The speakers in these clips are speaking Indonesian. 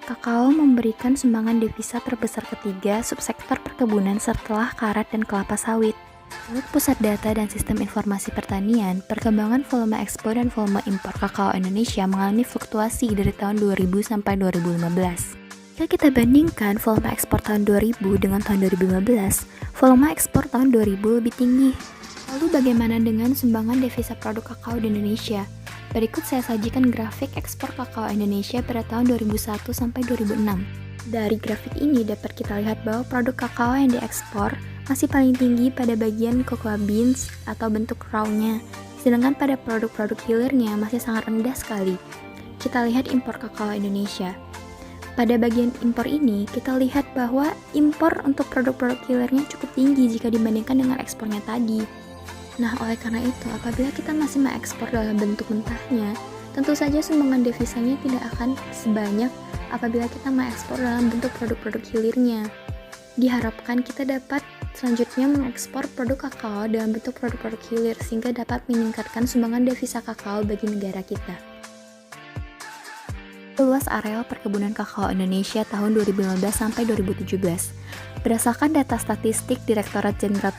Kakao memberikan sumbangan devisa terbesar ketiga subsektor perkebunan setelah karet dan kelapa sawit. Menurut Pusat Data dan Sistem Informasi Pertanian, perkembangan volume ekspor dan volume impor kakao Indonesia mengalami fluktuasi dari tahun 2000 sampai 2015. Jika kita bandingkan volume ekspor tahun 2000 dengan tahun 2015, volume ekspor tahun 2000 lebih tinggi. Lalu bagaimana dengan sumbangan devisa produk kakao di Indonesia? Berikut saya sajikan grafik ekspor kakao Indonesia pada tahun 2001 sampai 2006. Dari grafik ini dapat kita lihat bahwa produk kakao yang diekspor masih paling tinggi pada bagian cocoa beans atau bentuk raw-nya, sedangkan pada produk-produk hilirnya masih sangat rendah sekali. Kita lihat impor kakao Indonesia. Pada bagian impor ini, kita lihat bahwa impor untuk produk-produk hilirnya cukup tinggi jika dibandingkan dengan ekspornya tadi. Nah, oleh karena itu, apabila kita masih mengekspor dalam bentuk mentahnya, tentu saja sumbangan devisanya tidak akan sebanyak apabila kita mengekspor dalam bentuk produk-produk hilirnya. Diharapkan kita dapat selanjutnya mengekspor produk kakao dalam bentuk produk-produk hilir sehingga dapat meningkatkan sumbangan devisa kakao bagi negara kita. Luas areal perkebunan kakao Indonesia tahun 2015 sampai 2017. Berdasarkan data statistik Direktorat Jenderal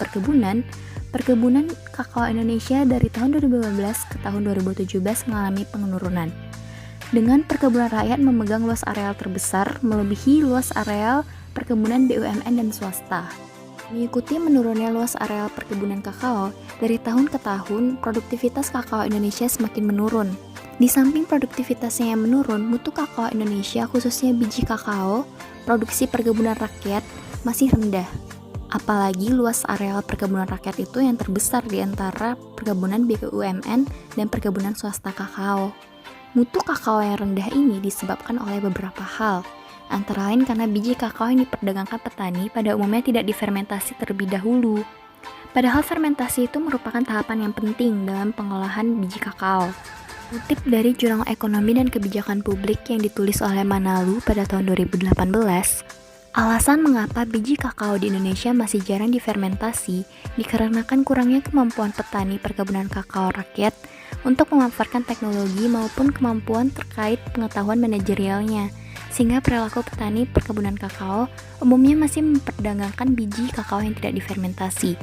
Perkebunan kakao Indonesia dari tahun 2015 ke tahun 2017 mengalami penurunan. Dengan perkebunan rakyat memegang luas areal terbesar melebihi luas areal perkebunan BUMN dan swasta. Mengikuti menurunnya luas areal perkebunan kakao, dari tahun ke tahun produktivitas kakao Indonesia semakin menurun. Di samping produktivitasnya yang menurun, mutu kakao Indonesia khususnya biji kakao, produksi perkebunan rakyat masih rendah. Apalagi luas areal perkebunan rakyat itu yang terbesar di antara perkebunan BUMN dan perkebunan swasta kakao. Mutu kakao yang rendah ini disebabkan oleh beberapa hal, antara lain karena biji kakao yang diperdagangkan petani pada umumnya tidak difermentasi terlebih dahulu. Padahal fermentasi itu merupakan tahapan yang penting dalam pengolahan biji kakao. Kutip dari Jurnal Ekonomi dan Kebijakan Publik yang ditulis oleh Manalu pada tahun 2018, alasan mengapa biji kakao di Indonesia masih jarang difermentasi dikarenakan kurangnya kemampuan petani perkebunan kakao rakyat untuk memanfaatkan teknologi maupun kemampuan terkait pengetahuan manajerialnya, sehingga perilaku petani perkebunan kakao umumnya masih memperdagangkan biji kakao yang tidak difermentasi.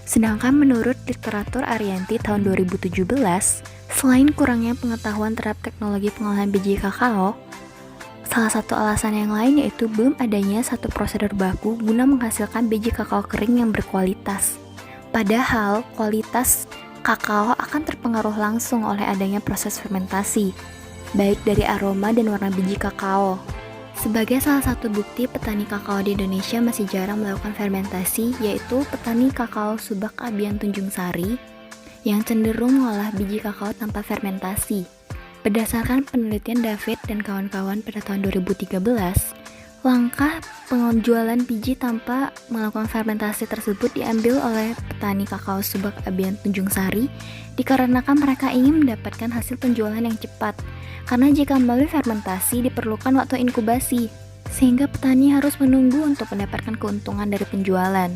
Sedangkan menurut Literatur Arianti tahun 2017, selain kurangnya pengetahuan terhadap teknologi pengolahan biji kakao, salah satu alasan yang lain yaitu belum adanya satu prosedur baku guna menghasilkan biji kakao kering yang berkualitas. Padahal, kualitas kakao akan terpengaruh langsung oleh adanya proses fermentasi, baik dari aroma dan warna biji kakao. Sebagai salah satu bukti petani kakao di Indonesia masih jarang melakukan fermentasi, yaitu petani kakao Subak Abian Tunjung Sari yang cenderung mengolah biji kakao tanpa fermentasi. Berdasarkan penelitian David dan kawan-kawan pada tahun 2013, langkah penjualan biji tanpa melakukan fermentasi tersebut diambil oleh petani kakao Subak Abian Tunjung Sari dikarenakan mereka ingin mendapatkan hasil penjualan yang cepat. Karena jika melalui fermentasi diperlukan waktu inkubasi, sehingga petani harus menunggu untuk mendapatkan keuntungan dari penjualan.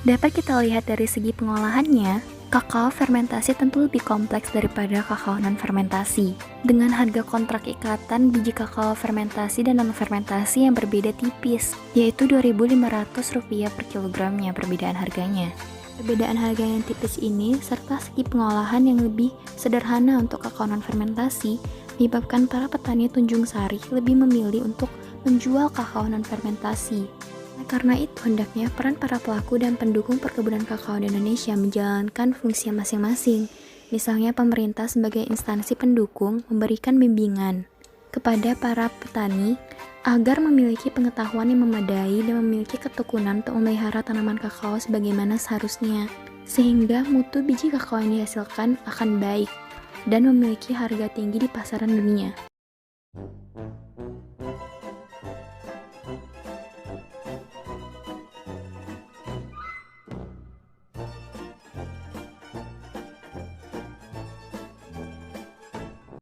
Dapat kita lihat dari segi pengolahannya, kakao fermentasi tentu lebih kompleks daripada kakao non-fermentasi. Dengan harga kontrak ikatan biji kakao fermentasi dan non-fermentasi yang berbeda tipis, yaitu Rp2.500 per kilogramnya perbedaan harganya. Perbedaan harga yang tipis ini, serta segi pengolahan yang lebih sederhana untuk kakao non-fermentasi, menyebabkan para petani Tunjung Sari lebih memilih untuk menjual kakao non-fermentasi. Karena itu, hendaknya peran para pelaku dan pendukung perkebunan kakao di Indonesia menjalankan fungsi masing-masing. Misalnya pemerintah sebagai instansi pendukung memberikan bimbingan kepada para petani agar memiliki pengetahuan yang memadai dan memiliki ketekunan untuk memelihara tanaman kakao sebagaimana seharusnya, sehingga mutu biji kakao yang dihasilkan akan baik dan memiliki harga tinggi di pasaran dunia.